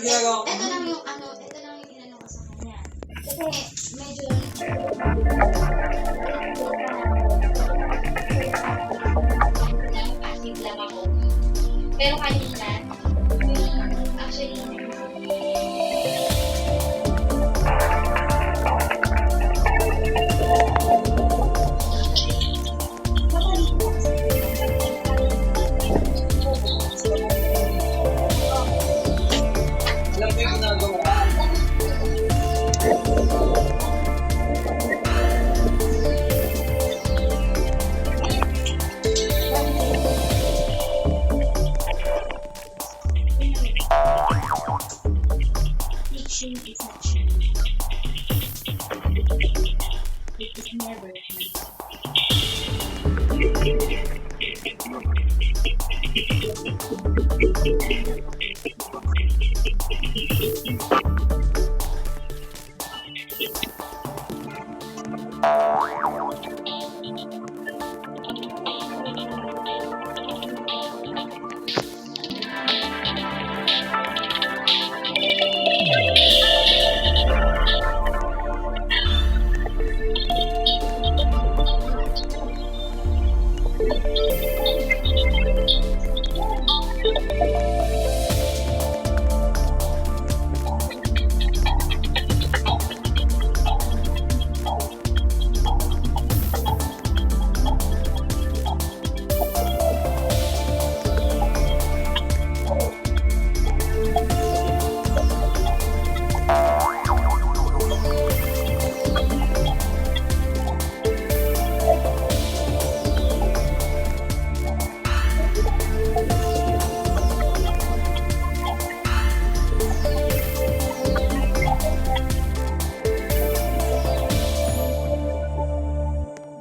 ito lang yung inano ko sa kanya. Kasi medyo passive lang ako. Pero kanina, actually, Alam ko yung ginagawa. teaching is not cheap. It is never cheap.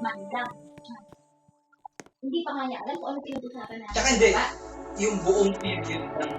Magdang. Hindi pa nga niya alam kung ano pinag-usapan natin. Tsaka hindi. Diba? Yung buong period ng